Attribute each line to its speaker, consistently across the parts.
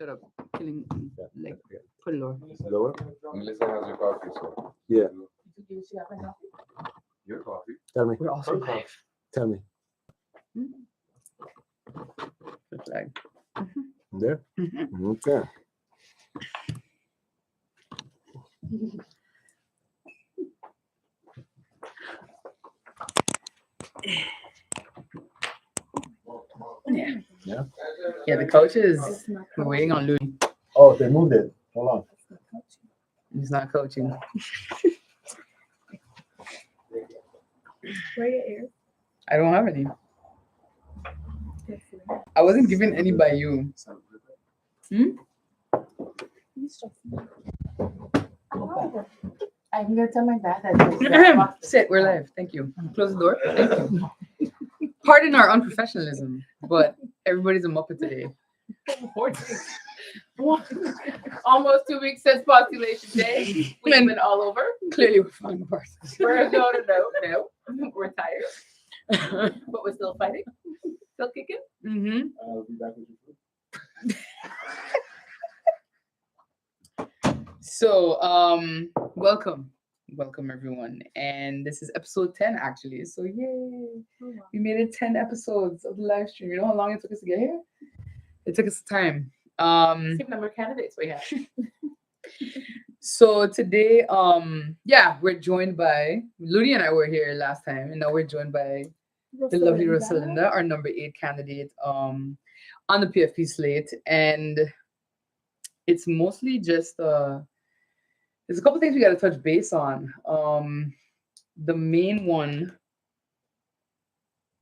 Speaker 1: Shut up. Killing like
Speaker 2: Yeah.
Speaker 1: put it lower.
Speaker 2: Lower?
Speaker 3: Melissa has your coffee, so.
Speaker 2: Yeah.
Speaker 3: Your coffee.
Speaker 2: Tell me.
Speaker 1: We're also
Speaker 3: Her
Speaker 1: live.
Speaker 3: coffee.
Speaker 2: Tell me.
Speaker 1: The flag.
Speaker 2: There?
Speaker 1: Mhm.
Speaker 2: Okay.
Speaker 1: Yeah.
Speaker 2: Yeah.
Speaker 1: Yeah, the coaches. We're waiting on Louis.
Speaker 2: Oh, they moved it. Hold on.
Speaker 1: He's not coaching.
Speaker 4: Where your ears?
Speaker 1: I don't have any. I wasn't given any by you.
Speaker 4: I'm gonna tell my dad that.
Speaker 1: Sit, we're live. Thank you. Close the door. Thank you. Pardon our unprofessionalism, but everybody's a muppet today.
Speaker 4: Almost 2 weeks since postulation day. We've been all over.
Speaker 1: Clearly, we're falling apart.
Speaker 4: No. We're tired, but we're still fighting. Still kicking.
Speaker 1: Mm-hmm.
Speaker 3: I'll be back with you.
Speaker 1: So, welcome everyone, and this is episode 10 actually. So, yay! We made it 10 episodes of the live stream. You know how long it took us to get here? It took us time.
Speaker 4: Same number of candidates we have.
Speaker 1: So today, we're joined by Ludi and I were here last time, and now we're joined by the lovely Rosalinda, our number 8 candidate on the PFP slate, and it's mostly just there's a couple things we got to touch base on. The main one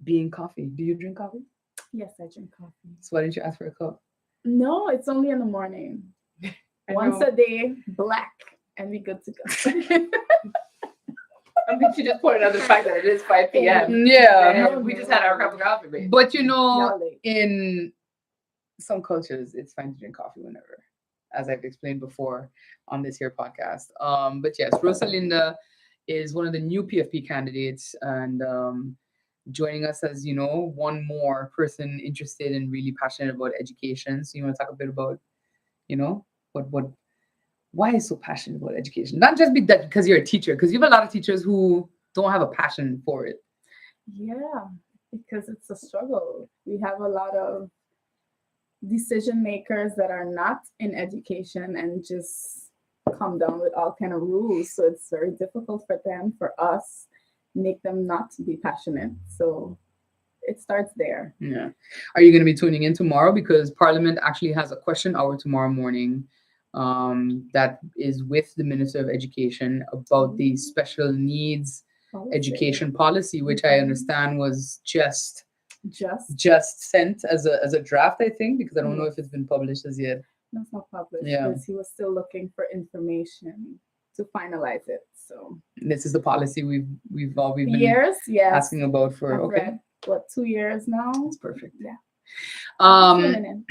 Speaker 1: being coffee. Do you drink coffee?
Speaker 4: Yes, I drink coffee.
Speaker 1: So why didn't you ask for a cup?
Speaker 4: No, it's only in the morning. Once a day, black, and we good to go. I think she just pointed out the fact that it is 5 p.m.
Speaker 1: Yeah.
Speaker 4: And we just had our cup of coffee, babe.
Speaker 1: But you know,
Speaker 4: Not late.
Speaker 1: in some cultures, it's fine to drink coffee whenever, as I've explained before on this here podcast. But yes, Rosalinda is one of the new PFP candidates, and joining us as, you know, one more person interested and really passionate about education. So you want to talk a bit about, you know, why are you so passionate about education? Not just because you're a teacher, because you have a lot of teachers who don't have a passion for it.
Speaker 4: Yeah, because it's a struggle. We have a lot of decision makers that are not in education and just come down with all kind of rules. So it's very difficult for them, for us, make them not be passionate. So it starts there.
Speaker 1: Yeah. Are you going to be tuning in tomorrow? Because Parliament actually has a question hour tomorrow morning that is with the Minister of Education about the special needs education policy, which I understand was just sent as a draft, I think, because I don't know if it's been published as yet.
Speaker 4: That's not published
Speaker 1: Yeah.
Speaker 4: because he was still looking for information to finalize it. So
Speaker 1: This is the policy we've been
Speaker 4: years, yes.
Speaker 1: asking about for
Speaker 4: I've
Speaker 1: okay.
Speaker 4: read, what, 2 years now?
Speaker 1: That's perfect.
Speaker 4: Yeah.
Speaker 1: Um,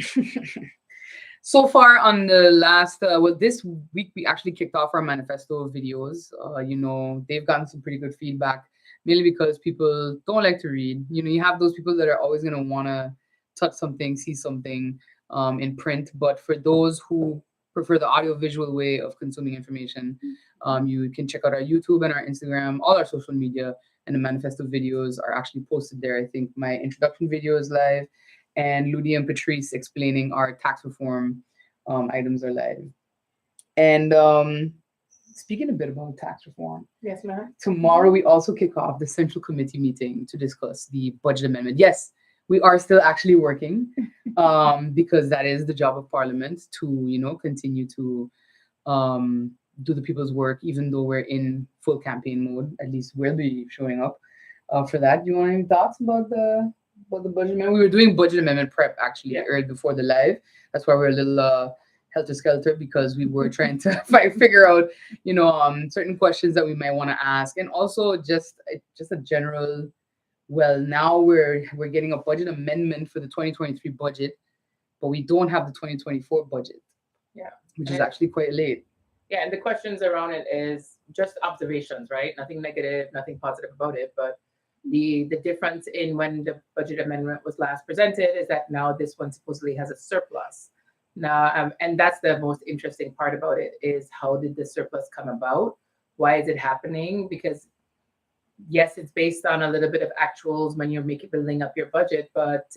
Speaker 1: so far on the last, this week we actually kicked off our manifesto videos. You know, they've gotten some pretty good feedback, mainly because people don't like to read. You know, you have those people that are always going to want to touch something, see something in print. But for those who prefer the audio-visual way of consuming information, you can check out our YouTube and our Instagram, all our social media, and the manifesto videos are actually posted there. I think my introduction video is live, and Ludi and Patrice explaining our tax reform items are live. And speaking a bit about tax reform,
Speaker 4: Yes, ma'am.
Speaker 1: tomorrow we also kick off the Central Committee meeting to discuss the budget amendment. Yes, we are still actually working because that is the job of Parliament to, you know, continue to do the people's work, even though we're in full campaign mode. At least we'll be showing up for that. Do you want any thoughts about the budget amendment? We were doing budget amendment prep actually early before the live. That's why we're a little helter-skelter, because we were trying to figure out, you know, certain questions that we might want to ask, and also just a general. Well, now we're getting a budget amendment for the 2023 budget, but we don't have the 2024 budget.
Speaker 4: Yeah.
Speaker 1: Which is actually quite late.
Speaker 5: Yeah, and the questions around it is just observations, right? Nothing negative, nothing positive about it. But the difference in when the budget amendment was last presented is that now this one supposedly has a surplus, Now, and that's the most interesting part about it is how did the surplus come about? Why is it happening? Because yes, it's based on a little bit of actuals when you're building up your budget, but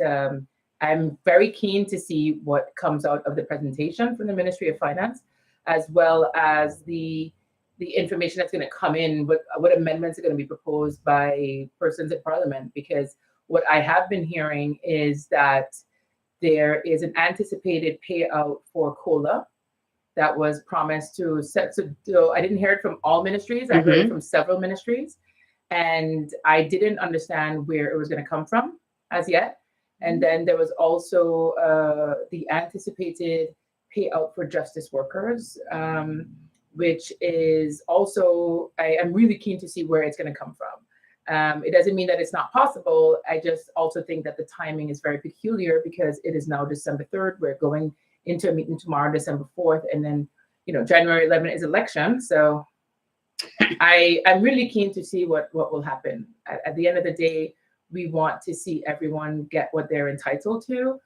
Speaker 5: I'm very keen to see what comes out of the presentation from the Ministry of Finance, as well as the information that's going to come in, what amendments are going to be proposed by persons in Parliament. Because what I have been hearing is that there is an anticipated payout for COLA that was promised to set. So I didn't hear it from all ministries. I heard it from several ministries. And I didn't understand where it was going to come from as yet. And then there was also the anticipated payout for justice workers, which is also, I am really keen to see where it's going to come from. It doesn't mean that it's not possible. I just also think that the timing is very peculiar because it is now December 3rd. We're going into a meeting tomorrow, December 4th, and then, January 11th is election. So I'm really keen to see what will happen. At the end of the day, we want to see everyone get what they're entitled to.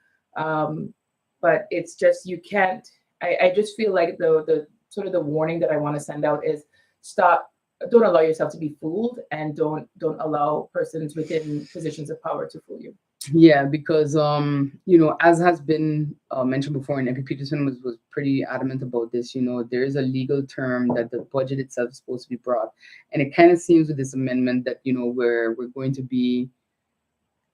Speaker 5: But it's just, you can't, I just feel like the sort of the warning that I want to send out is don't allow yourself to be fooled, and don't allow persons within positions of power to fool you.
Speaker 1: Yeah, because as has been mentioned before, and MP Peterson was pretty adamant about this. There is a legal term that the budget itself is supposed to be brought, and it kind of seems with this amendment that we're going to be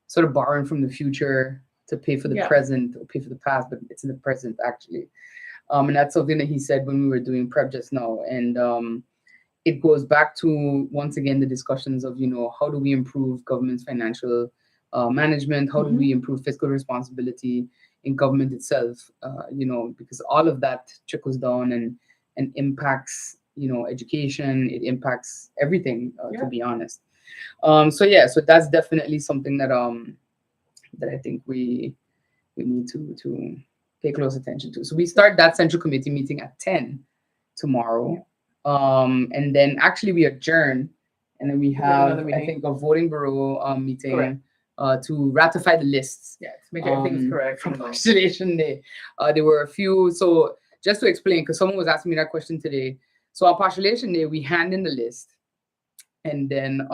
Speaker 1: sort of borrowing from the future to pay for the present or pay for the past, but it's in the present actually. And that's something that he said when we were doing prep just now, and it goes back to once again the discussions of how do we improve government's financial management, how do we improve fiscal responsibility in government itself, because all of that trickles down and impacts education, it impacts everything, to be honest. So that's definitely something that I think we need to pay close attention to. So we start that central committee meeting at 10 tomorrow, and then actually we adjourn, and then we have I think a voting bureau meeting.
Speaker 5: Correct.
Speaker 1: To ratify the lists.
Speaker 5: Yeah, to make everything correct.
Speaker 1: From postulation day. There were a few, so just to explain, because someone was asking me that question today. So on postulation day, we hand in the list, and then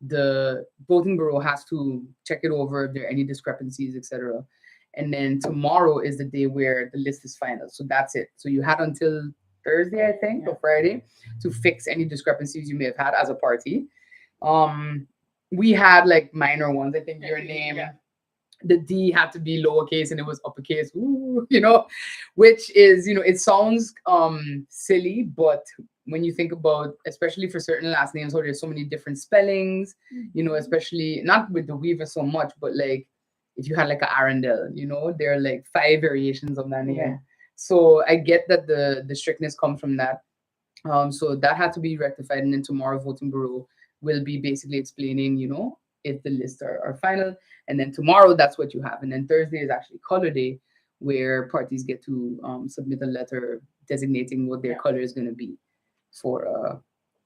Speaker 1: the voting bureau has to check it over if there are any discrepancies, etc. And then tomorrow is the day where the list is final. So that's it. So you had until Thursday, I think, or Friday, to fix any discrepancies you may have had as a party. We had like minor ones. I think your name, the D had to be lowercase and it was uppercase. Ooh, which is, it sounds silly, but when you think about, especially for certain last names, how there's so many different spellings, especially not with the Weever so much, but like if you had like a Arundel, there are like 5 variations of that name. Yeah. So I get that the strictness comes from that. So that had to be rectified, and then tomorrow voting bureau will be basically explaining, if the lists are final. And then tomorrow, that's what you have. And then Thursday is actually color day, where parties get to submit a letter designating what their color is going to be for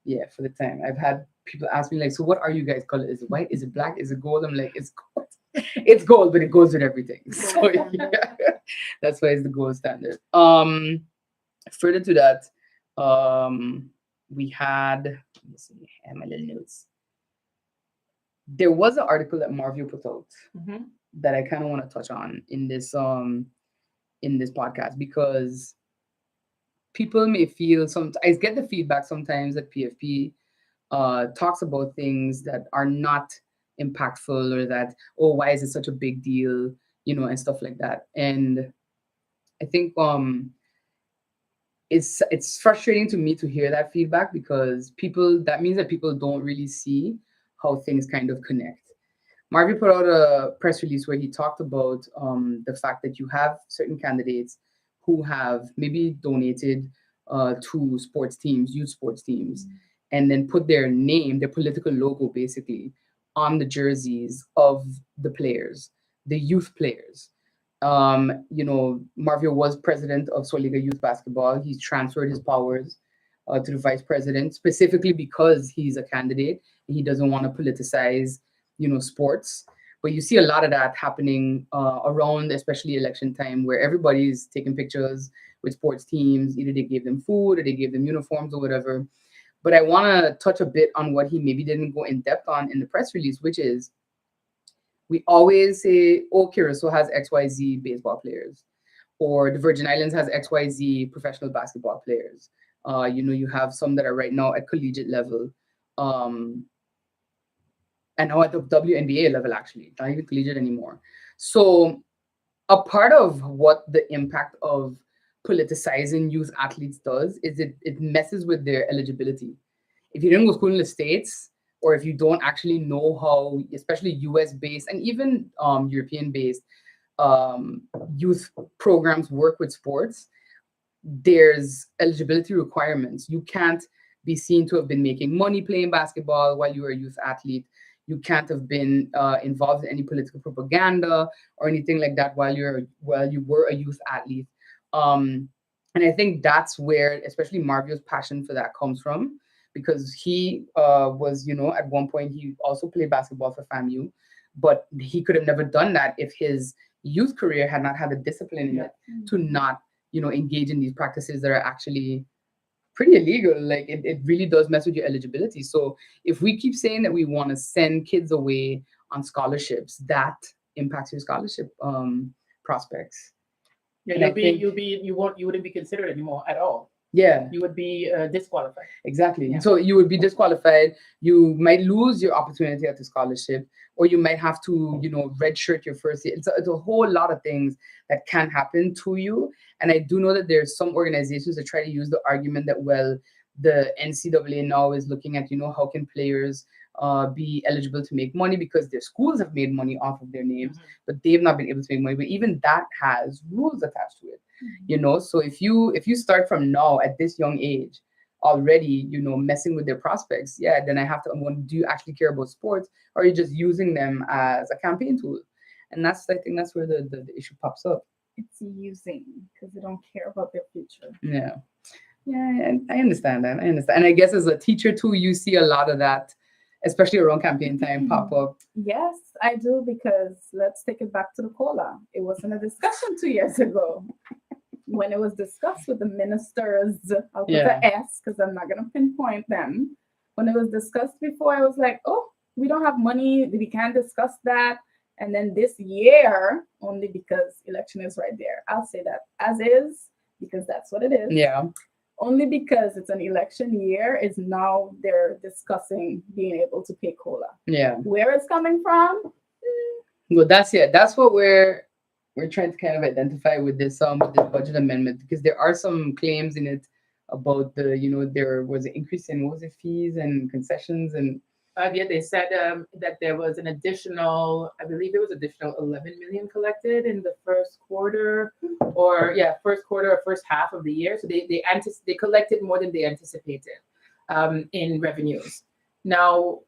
Speaker 1: the time. I've had people ask me like, so what are you guys' color? Is it white? Is it black? Is it gold? I'm like, it's gold. It's gold, but it goes with everything. So that's why it's the gold standard. Further to that, we had, let me see, I have my little notes. There was an article that Marvio put out that I kind of want to touch on in this podcast, because people may feel I get the feedback sometimes that PFP talks about things that are not impactful, or that, oh, why is it such a big deal, and stuff like that. And I think it's frustrating to me to hear that feedback, because that means that people don't really see how things kind of connect. Marvio put out a press release where he talked about the fact that you have certain candidates who have maybe donated to sports teams, youth sports teams, and then put their name, their political logo basically, on the jerseys of the players, the youth players. Marvio was president of Soliga Youth Basketball. He's transferred his powers to the vice president, specifically because he's a candidate and he doesn't want to politicize, sports. But you see a lot of that happening around, especially election time, where everybody's taking pictures with sports teams. Either they gave them food or they gave them uniforms or whatever. But I want to touch a bit on what he maybe didn't go in depth on in the press release, which is we always say, oh, Curacao has XYZ baseball players, or the Virgin Islands has XYZ professional basketball players. You have some that are right now at collegiate level. And now at the WNBA level, actually, not even collegiate anymore. So a part of what the impact of politicizing youth athletes does is it messes with their eligibility. If you didn't go to school in the States, or if you don't actually know how, especially US-based and even European-based youth programs work with sports, there's eligibility requirements. You can't be seen to have been making money playing basketball while you were a youth athlete. You can't have been involved in any political propaganda or anything like that while you were a youth athlete. And I think that's where, especially Marvio's passion for that comes from, because he was, at one point he also played basketball for FAMU, but he could have never done that if his youth career had not had the discipline in it to not, engage in these practices that are actually pretty illegal. Like it really does mess with your eligibility. So if we keep saying that we want to send kids away on scholarships, that impacts your scholarship prospects.
Speaker 5: Yeah, you wouldn't be considered anymore at all.
Speaker 1: Yeah,
Speaker 5: You would be disqualified.
Speaker 1: exactly.
Speaker 5: Yeah.
Speaker 1: So you would be disqualified. You might lose your opportunity at the scholarship, or you might have to, redshirt your first year. It's a whole lot of things that can happen to you. And I do know that there's some organizations that try to use the argument that, well, the NCAA now is looking at, how can players be eligible to make money because their schools have made money off of their names, but they've not been able to make money. But even that has rules attached to it. So if you start from now at this young age already, messing with their prospects, then I have to wonder, do you actually care about sports, or are you just using them as a campaign tool? And I think that's where the issue pops up.
Speaker 4: It's using because they don't care about their future.
Speaker 1: Yeah, and I understand that. And I guess as a teacher too, you see a lot of that, especially around campaign time, pop up.
Speaker 4: Yes, I do, because let's take it back to the cola. It wasn't a discussion 2 years ago. When it was discussed with the ministers, I'll put the S because I'm not going to pinpoint them. When it was discussed before, I was like, oh, we don't have money. We can't discuss that. And then this year, only because election is right there, I'll say that as is, because that's what it is.
Speaker 1: Yeah.
Speaker 4: Only because it's an election year is now they're discussing being able to pay COLA.
Speaker 1: Yeah.
Speaker 4: Where it's coming from?
Speaker 1: Well, that's what we're trying to kind of identify with this budget amendment, because there are some claims in it about there was an increase in fees and concessions and
Speaker 5: They said that there was an additional, I believe it was additional 11 million collected in the first quarter or first half of the year. So they collected more than they anticipated in revenues. Now,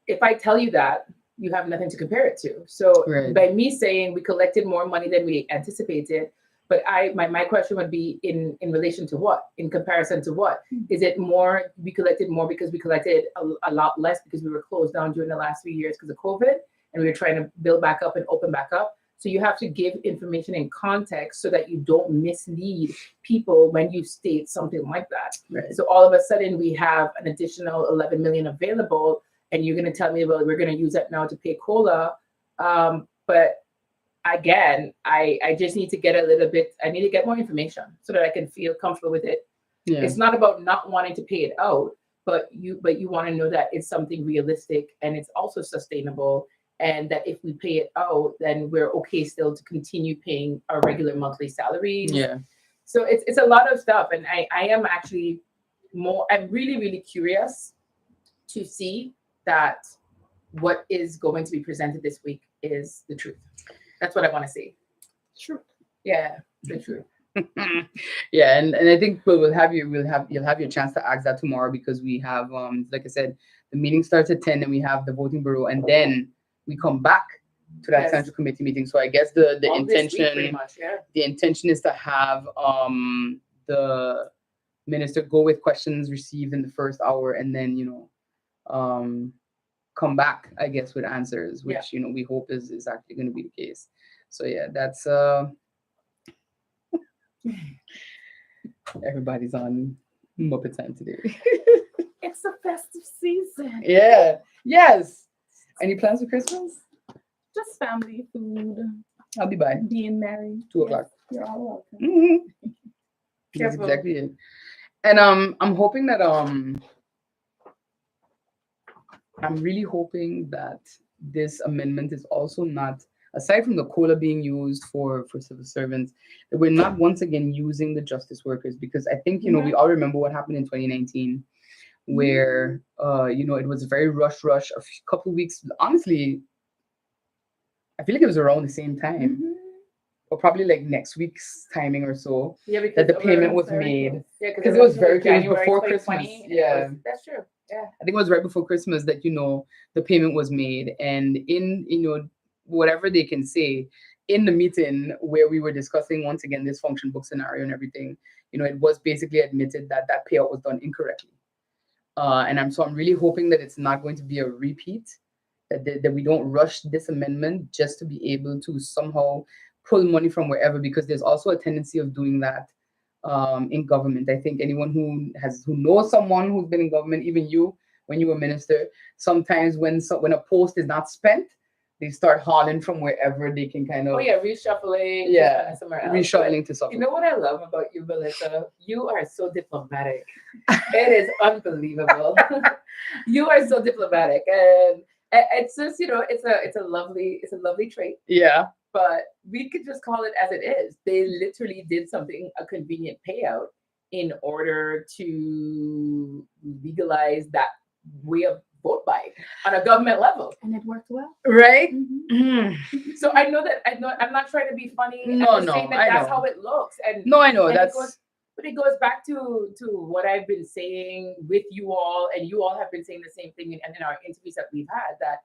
Speaker 5: if I tell you that, you have nothing to compare it to. So by me saying we collected more money than we anticipated, but my question would be in relation to what? In comparison to what? Is it more, we collected more because we collected a lot less because we were closed down during the last 3 years because of COVID and we were trying to build back up and open back up? So you have to give information in context so that you don't mislead people when you state something like that. Right. So all of a sudden we have an additional 11 million available and you're going to tell me, well, we're going to use that now to pay COLA. But again, I just need to get I need to get more information so that I can feel comfortable with it. Yeah. It's not about not wanting to pay it out, but you want to know that it's something realistic and it's also sustainable. And that if we pay it out, then we're okay still to continue paying our regular monthly salaries. Yeah. So it's a lot of stuff. And I am actually I'm really, really curious to see that what is going to be presented this week is the truth. That's what I want to see.
Speaker 1: True.
Speaker 5: Yeah, the truth.
Speaker 1: Yeah, and I think you'll have your chance to ask that tomorrow, because we have like I said, the meeting starts at 10 and we have the voting bureau and then we come back to that central committee meeting. So I guess the intention is to have the minister go with questions received in the first hour and then come back, I guess, with answers, which
Speaker 5: Yeah.
Speaker 1: we hope is actually going to be the case. So yeah, that's everybody's on Muppet time today.
Speaker 4: It's a festive season.
Speaker 1: Yeah. Yes. Any plans for Christmas?
Speaker 4: Just family, food,
Speaker 1: I'll be by
Speaker 4: being merry.
Speaker 1: 2 o'clock.
Speaker 4: You're all welcome.
Speaker 1: Mhm. That's
Speaker 5: Careful.
Speaker 1: exactly it. And I'm hoping that I'm really hoping that this amendment is also not, aside from the COLA being used for civil servants, that we're not once again using the justice workers, because I think we all remember what happened in 2019, where it was a very rush a couple weeks. Honestly, I feel like it was around the same time,
Speaker 4: Mhm.
Speaker 1: or probably like next week's timing or so,
Speaker 5: Yeah, because
Speaker 1: that the
Speaker 5: over-
Speaker 1: payment was
Speaker 4: very
Speaker 1: made.
Speaker 4: close.
Speaker 5: Yeah,
Speaker 1: Because it was very close
Speaker 5: January
Speaker 1: before
Speaker 5: 2020,
Speaker 1: Christmas.
Speaker 5: and it
Speaker 1: Yeah.
Speaker 5: was- that's true. Yeah.
Speaker 1: I think it was right before Christmas that the payment was made, and in whatever they can say in the meeting where we were discussing once again this function book scenario and everything, it was basically admitted that that payout was done incorrectly. And I'm really hoping that it's not going to be a repeat, that we don't rush this amendment just to be able to somehow pull money from wherever, because there's also a tendency of doing that in government. I think anyone who knows someone who's been in government, even you, when you were minister, sometimes when a post is not spent, they start hauling from wherever they can kind of
Speaker 5: Oh yeah, reshuffling.
Speaker 1: Yeah,
Speaker 5: to spend somewhere else.
Speaker 1: reshuffling to
Speaker 5: But
Speaker 1: something.
Speaker 5: you know what I love about you, Melissa? You are so diplomatic. It is unbelievable. You are so diplomatic, and it's just it's a lovely trait.
Speaker 1: Yeah,
Speaker 5: But we could just call it as it is. They literally did something, a convenient payout, in order to legalize that way of vote buying on a government level.
Speaker 4: And it worked well.
Speaker 1: right.
Speaker 4: Mhm.
Speaker 5: So I know I'm not trying to be funny.
Speaker 1: No,
Speaker 5: I'm just
Speaker 1: no,
Speaker 5: saying that
Speaker 1: I
Speaker 5: that's
Speaker 1: know.
Speaker 5: how it looks. And
Speaker 1: No, I know
Speaker 5: and
Speaker 1: that's
Speaker 5: but it goes back to what I've been saying with you all, and you all have been saying the same thing in our interviews that we've had, that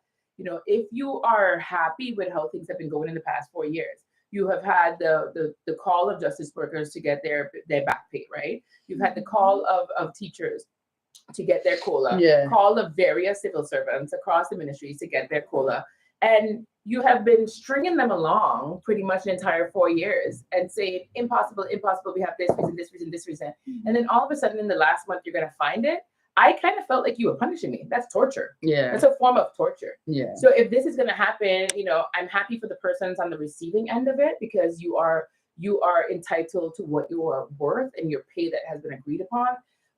Speaker 5: if you are happy with how things have been going in the past 4 years, you have had the call of justice workers to get their back pay, right? You've had the call of teachers to get their COLA,
Speaker 1: Yeah.
Speaker 5: call of various civil servants across the ministries to get their COLA. And you have been stringing them along pretty much the entire 4 years and saying, impossible, impossible, we have this reason, this reason, this reason. And then all of a sudden in the last month, you're going to find it. I kind of felt like you were punishing me. That's torture.
Speaker 1: yeah,
Speaker 5: That's a form of torture.
Speaker 1: yeah,
Speaker 5: So if this is going to happen, I'm happy for the persons on the receiving end of it, because you are entitled to what you are worth and your pay that has been agreed upon.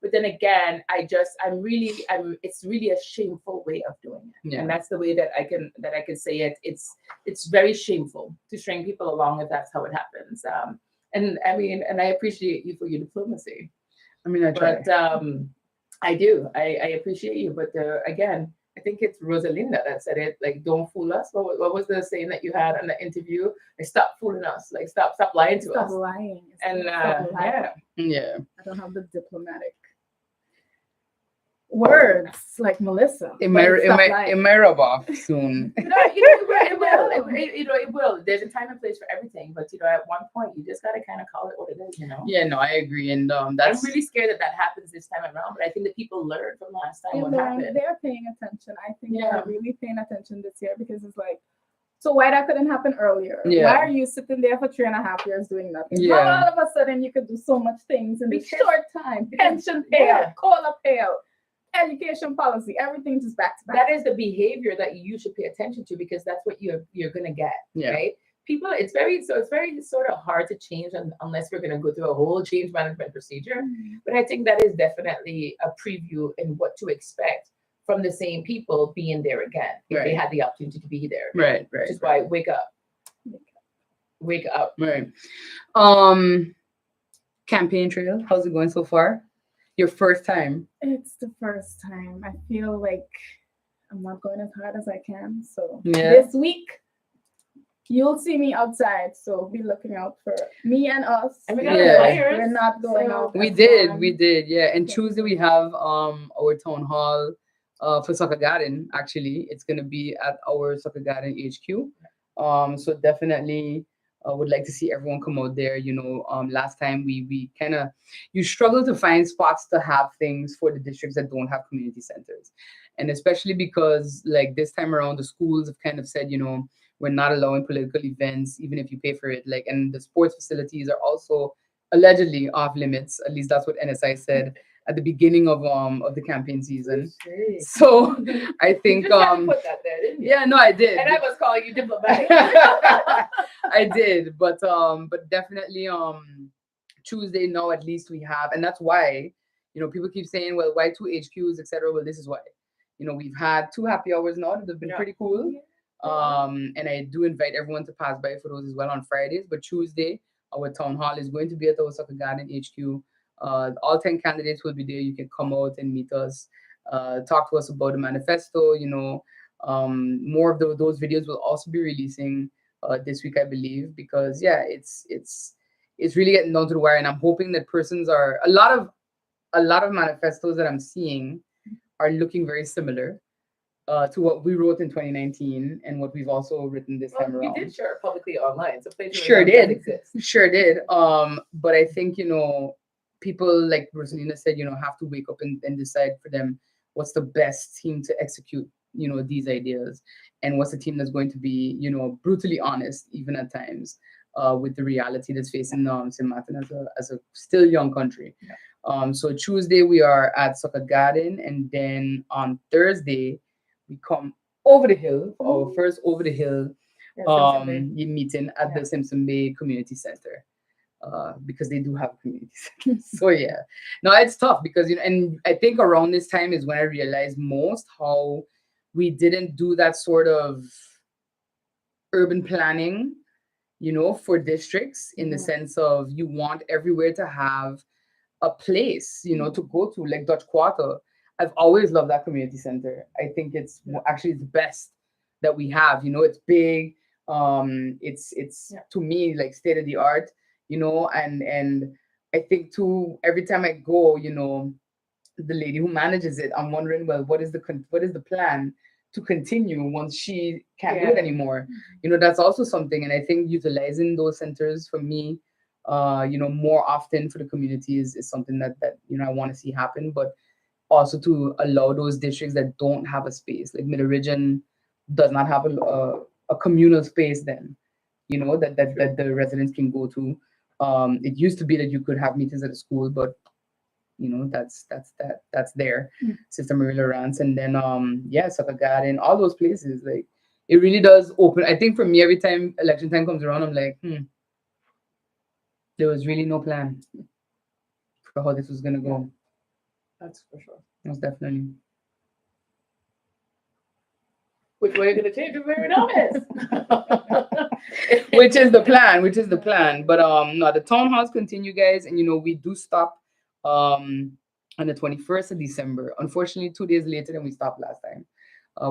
Speaker 5: But then again, it's really a shameful way of doing it.
Speaker 1: Yeah.
Speaker 5: And that's the way that I can say it. It's very shameful to string people along if that's how it happens. And I appreciate you for your diplomacy.
Speaker 1: I mean, I try.
Speaker 5: But I do. I appreciate you. But again, I think it's Rosalinda that said it. Like, don't fool us. What was the saying that you had in the interview? Like, stop fooling us. Like, stop lying to
Speaker 4: Stop
Speaker 5: us.
Speaker 4: lying.
Speaker 5: And
Speaker 4: Stop lying.
Speaker 5: yeah,
Speaker 1: Yeah,
Speaker 4: I don't have the diplomatic words like Melissa.
Speaker 1: it
Speaker 4: but
Speaker 1: may
Speaker 4: stop lying.
Speaker 1: it may rub off soon.
Speaker 5: no, it will. It will. There's a time and place for everything. But at one point, you just gotta kind of call it what it is.
Speaker 1: Yeah, no, I agree, and
Speaker 5: I'm
Speaker 1: that's
Speaker 5: really scared that happens this time around. But I think that people learned from last time what
Speaker 4: they're,
Speaker 5: happened.
Speaker 4: they're paying attention. I think
Speaker 5: Yeah.
Speaker 4: they're really paying attention this year, because it's like, so why that couldn't happen earlier?
Speaker 1: Yeah.
Speaker 4: Why are you sitting there for 3.5 years doing nothing?
Speaker 1: Yeah.
Speaker 4: How all of a sudden you could do so much things in this
Speaker 5: Because-
Speaker 4: short time? Pension payout,
Speaker 5: Yeah.
Speaker 4: COLA payout, education policy, everything just back to back.
Speaker 5: That is the behavior that you should pay attention to, because that's what you're gonna get.
Speaker 1: Yeah.
Speaker 5: Right? People, it's very sort of hard to change unless we're gonna go through a whole change management procedure. But I think that is definitely a preview in what to expect from the same people being there again if they
Speaker 1: Right.
Speaker 5: had the opportunity to be there.
Speaker 1: right,
Speaker 5: Which is why wake up.
Speaker 1: right. Campaign trail, how's it going so far? Your first time?
Speaker 4: It's the first time. I feel like I'm not going as hard as I can. So
Speaker 1: Yeah.
Speaker 4: this week, you'll see me outside. So be looking out for me and us.
Speaker 5: And we
Speaker 1: got Yeah.
Speaker 5: flyers.
Speaker 4: We're not going
Speaker 5: So-
Speaker 4: out.
Speaker 1: We
Speaker 4: as
Speaker 1: did,
Speaker 4: one.
Speaker 1: yeah. And
Speaker 4: Yeah.
Speaker 1: Tuesday we have our town hall for Soccer Garden. Actually, it's gonna be at our Soccer Garden HQ. So definitely would like to see everyone come out there. Last time we kind of you struggle to find spots to have things for the districts that don't have community centers, And especially because like this time around, the schools have kind of said, we're not allowing political events, even if you pay for it. Like, and the sports facilities are also allegedly off limits. At least that's what NSI said at the beginning of the campaign season. So I think
Speaker 5: you just had to put that there, didn't you?
Speaker 1: yeah, no, I did.
Speaker 5: And I was calling you diplomatic.
Speaker 1: I did, but definitely Tuesday now at least we have, and that's why people keep saying, well, why two HQs, etc. Well, this is why. We've had 2 happy hours now that have been pretty cool. And I do invite everyone to pass by for those as well on Fridays. But Tuesday, our town hall is going to be at our Soccer Garden HQ. All 10 candidates will be there. You can come out and meet us, talk to us about the manifesto. More of those videos will also be releasing this week, I believe, because it's really getting down to the wire, and I'm hoping that persons are a lot of manifestos that I'm seeing are looking very similar to what we wrote in 2019 and what we've also written this time around.
Speaker 5: You did share it publicly online, so
Speaker 1: Sure did. Sure did. But I think people, like Rosalina said, have to wake up and decide for them what's the best team to execute these ideas, and what's the team that's going to be brutally honest even at times with the reality that's facing St. Martin as a still young country. So Tuesday we are at Soccer Garden, and then on Thursday we come over the hill for our first over the hill meeting at the Simpson Bay Community Center, because they do have a community center. So yeah, no, it's tough because and I think around this time is when I realized most how we didn't do that sort of urban planning, for districts, in the sense of you want everywhere to have a place, to go to, like Dutch Quarter. I've always loved that community center. I think it's actually the best that we have. It's big. It's to me like state of the art. And I think too, every time I go, the lady who manages it, I'm wondering, well, what is the plan to continue once she can't do it anymore? That's also something. And I think utilizing those centers for me, more often for the community is something that I want to see happen, but also to allow those districts that don't have a space, like Middle Region does not have a communal space then, that the residents can go to. It used to be that you could have meetings at a school, but that's there. Sister Marie Lawrence, and then Soccer Garden, all those places, like it really does open. I think for me, every time election time comes around, I'm like, there was really no plan for how this was gonna go.
Speaker 5: That's for sure.
Speaker 1: Most definitely.
Speaker 5: Which way are you gonna change your very notice?
Speaker 1: Which is the plan. But no, the town halls continue, guys, and we do stop on the 21st of December. Unfortunately, 2 days later than we stopped last time.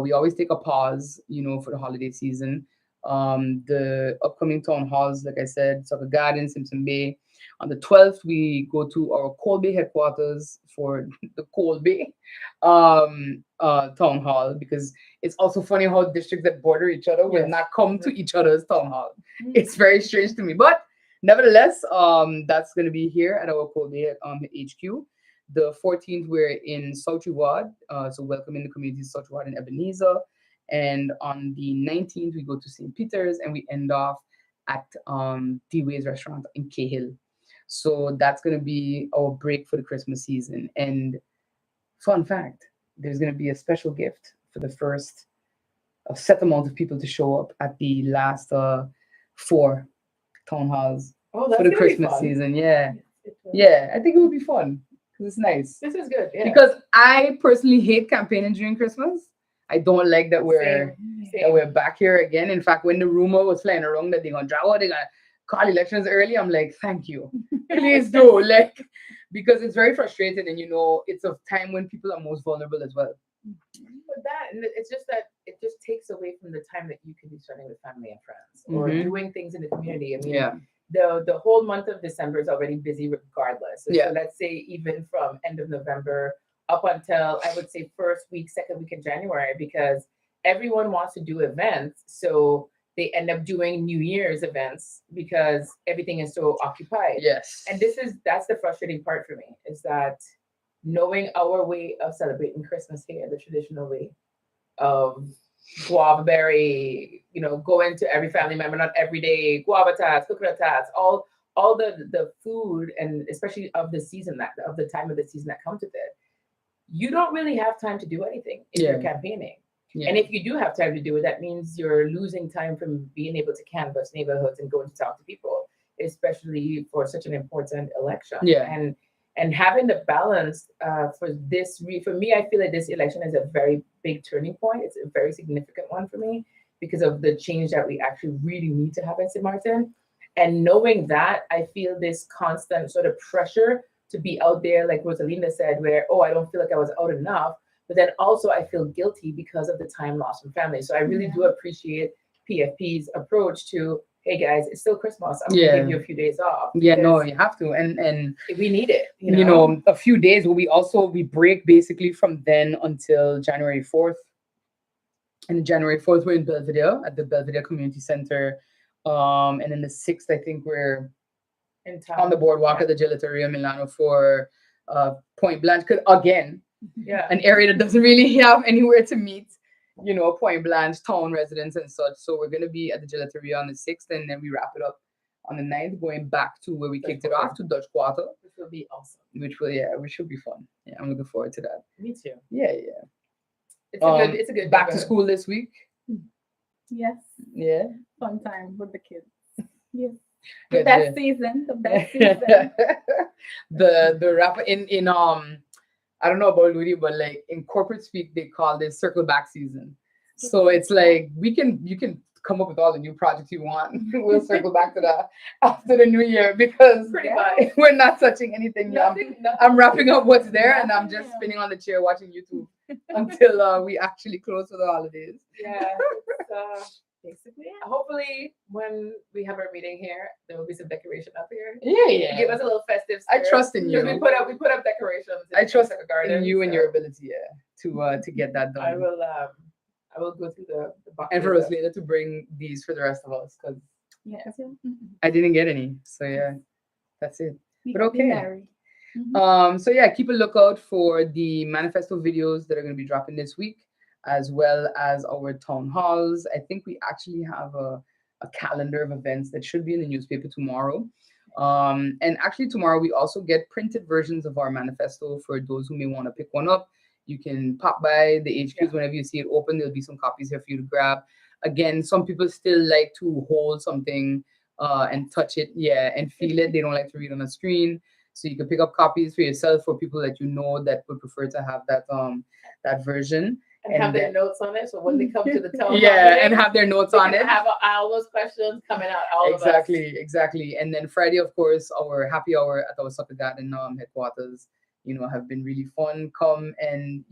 Speaker 1: We always take a pause, for the holiday season. The upcoming town halls, like I said, Soccer Garden, Simpson Bay. On the 12th, we go to our Cold Bay headquarters for the Cold Bay town hall, because it's also funny how districts that border each other will not come to each other's town hall. It's very strange to me, but nevertheless, that's going to be here at our Cold Bay HQ. The 14th, we're in South Ward, so welcoming the community South Ward and Ebenezer. And on the 19th, we go to St. Peter's, and we end off at D-Way's restaurant in Cahill. So that's going to be our break for the Christmas season. And fun fact, there's going to be a special gift for the first set amount of people to show up at the last 4 town halls for the Christmas season. Yeah, I think it will be fun because it's nice.
Speaker 5: This is good. Yeah.
Speaker 1: Because I personally hate campaigning during Christmas. I don't like that we're back here again. In fact, when the rumor was flying around that they're gonna call elections early, I'm like, thank you, please do, because it's very frustrating, and it's a time when people are most vulnerable as well.
Speaker 5: But it's just that it just takes away from the time that you can be spending with family and friends or doing things in the community. I mean, the whole month of December is already busy regardless. So let's say even from end of November up until, I would say, second week in January, because everyone wants to do events. So they end up doing New Year's events because everything is so occupied.
Speaker 1: Yes.
Speaker 5: And that's the frustrating part for me, is that knowing our way of celebrating Christmas here, the traditional way of guava berry, going to every family member, not every day, guava tarts, coconut tarts, all the food, and especially of the season, that of the time of the season that comes with it. You don't really have time to do anything if you're campaigning.
Speaker 1: Yeah.
Speaker 5: And if you do have time to do it, that means you're losing time from being able to canvass neighborhoods and going to talk to people, especially for such an important election.
Speaker 1: Yeah.
Speaker 5: And having the balance for me, I feel like this election is a very big turning point. It's a very significant one for me because of the change that we actually really need to have in St. Martin. And knowing that, I feel this constant sort of pressure to be out there, like Rosalinda said, where, I don't feel like I was out enough. But then also I feel guilty because of the time lost from family. So I really do appreciate PFP's approach to, hey guys, it's still Christmas. I'm gonna give you a few days off.
Speaker 1: Yeah, no, you have to. And
Speaker 5: we need it.
Speaker 1: A few days, but we break basically from then until January 4th. And January 4th, we're in Belvedere at the Belvedere Community Center. And then the 6th, I think we're
Speaker 5: in town
Speaker 1: on the boardwalk at the Gelateria Milano for Point Blanche. Because again, an area that doesn't really have anywhere to meet, Point Blanche, town residents and such. So we're going to be at the Gelateria on the 6th, and then we wrap it up on the 9th, going back to where we kicked it off, to Dutch Quarter.
Speaker 5: Which will be awesome.
Speaker 1: Which should be fun. Yeah, I'm looking forward to that.
Speaker 5: Me too.
Speaker 1: Yeah.
Speaker 5: It's a good
Speaker 1: back to school this week.
Speaker 4: Yes.
Speaker 1: Yeah.
Speaker 4: Fun time with the kids. Yes.
Speaker 1: The
Speaker 4: The best season.
Speaker 1: the rapper in I don't know about Ludi, but like in corporate speak, they call this circle back season. So it's like you can come up with all the new projects you want. We'll circle back to that after the new year because we're not touching anything. I'm wrapping up what's there, and I'm just spinning on the chair watching YouTube until we actually close for the holidays.
Speaker 5: Yeah. Basically, hopefully, when we have our meeting here, there will be some decoration up here.
Speaker 1: Yeah.
Speaker 5: Give us a little festive
Speaker 1: spirit. I trust in you.
Speaker 5: We put up decorations.
Speaker 1: I trust in you and your ability, to get that done.
Speaker 5: I will go through the box.
Speaker 1: And for Rosalina to bring these for the rest of us, because
Speaker 4: I
Speaker 1: didn't get any. So that's it. But okay.
Speaker 4: Mm-hmm.
Speaker 1: Keep a lookout for the manifesto videos that are going to be dropping this week, as well as our town halls. I think we actually have a calendar of events that should be in the newspaper tomorrow. And actually tomorrow we also get printed versions of our manifesto for those who may want to pick one up. You can pop by the HQs whenever you see it open. There'll be some copies here for you to grab. Again, some people still like to hold something and touch it, and feel it. They don't like to read on a screen. So you can pick up copies for yourself for people that that would prefer to have that version.
Speaker 5: And have their notes on it, so when they come to the town,
Speaker 1: and have their notes on it.
Speaker 5: Have all those questions coming out.
Speaker 1: Exactly. And then Friday, of course, our happy hour at our soccer garden headquarters, have been really fun. Come and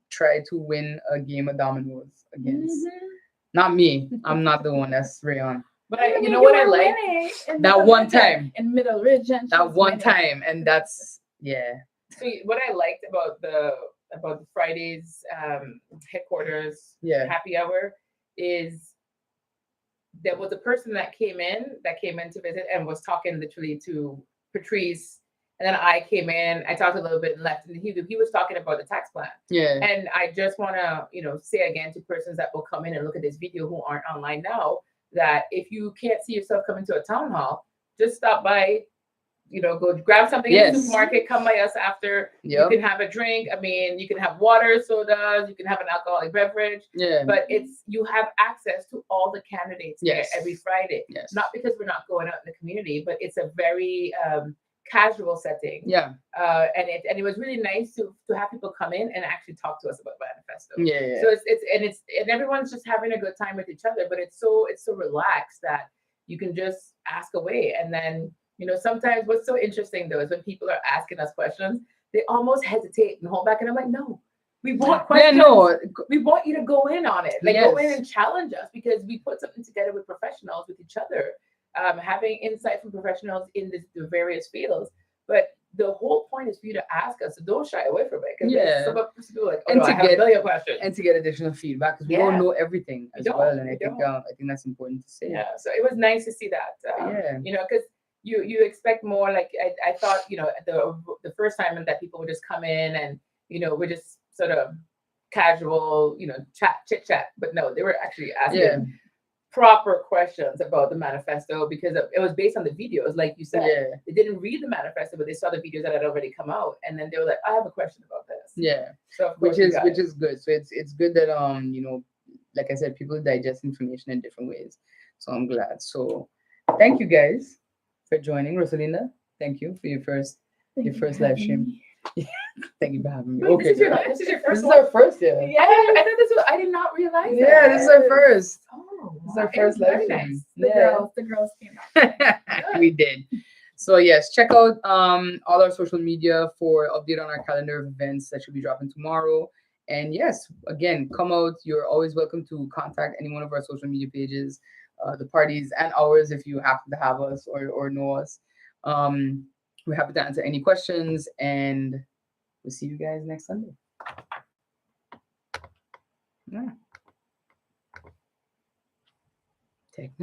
Speaker 1: try to win a game of dominoes against. Not me. I'm not the one. That's Rayon.
Speaker 5: But you know what I like?
Speaker 1: That one time
Speaker 4: in Middle Ridge.
Speaker 1: That one time, and that's
Speaker 5: So what I liked about the Friday's headquarters happy hour is there was a person that came in to visit and was talking literally to Patrice, and then I came in, I talked a little bit and left, and he was talking about the tax plan. And I just want to say again to persons that will come in and look at this video who aren't online now, that if you can't see yourself coming to a town hall, just stop by. Go grab something in the supermarket, come by us after. You can have a drink. I mean, you can have water, sodas, you can have an alcoholic beverage. But you have access to all the candidates there every Friday. Not because we're not going out in the community, but it's a very casual setting. And it was really nice to have people come in and actually talk to us about manifesto. So it's everyone's just having a good time with each other, but it's so relaxed that you can just ask away. And then sometimes what's so interesting though is when people are asking us questions, they almost hesitate and hold back. And I'm like, no, we want questions. We want you to go in on it. Go in and challenge us, because we put something together with professionals, with each other, having insight from professionals in the various fields. But the whole point is for you to ask us, so don't shy away from it. Because some people are like, I have a million questions.
Speaker 1: And to get additional feedback, because we don't know everything as well. And I think that's important to say.
Speaker 5: So it was nice to see that. Because you expect more. Like I thought, the first time that people would just come in and we're just sort of casual, chit chat. But no, they were actually asking
Speaker 1: Yeah.
Speaker 5: proper questions about the manifesto because it was based on the videos, like you said.
Speaker 1: Yeah.
Speaker 5: They didn't read the manifesto, but they saw the videos that had already come out, and then they were like, "I have a question about this."
Speaker 1: Yeah.
Speaker 5: So of
Speaker 1: Which
Speaker 5: course we
Speaker 1: is
Speaker 5: got
Speaker 1: which
Speaker 5: it.
Speaker 1: is good. So it's good that like I said, people digest information in different ways. So I'm glad. So thank you guys for joining. Rosalinda, thank you for your first live stream. Thank you for having me.
Speaker 5: Wait,
Speaker 1: Okay.
Speaker 5: this is your
Speaker 1: This
Speaker 5: first
Speaker 1: is
Speaker 5: one?
Speaker 1: our first, yeah.
Speaker 5: I thought this was. I did not realize that.
Speaker 1: Yeah, this is our first.
Speaker 5: Oh,
Speaker 1: This is our
Speaker 5: wow.
Speaker 1: first
Speaker 5: Very
Speaker 1: live stream.
Speaker 5: nice.
Speaker 4: The girls came out.
Speaker 1: We did. So yes, check out all our social media for update on our calendar of events that should be dropping tomorrow. And yes, again, come out. You're always welcome to contact any one of our social media pages, the parties and ours if you happen to have us or know us. We're happy to answer any questions, and we'll see you guys next Sunday. Yeah. Take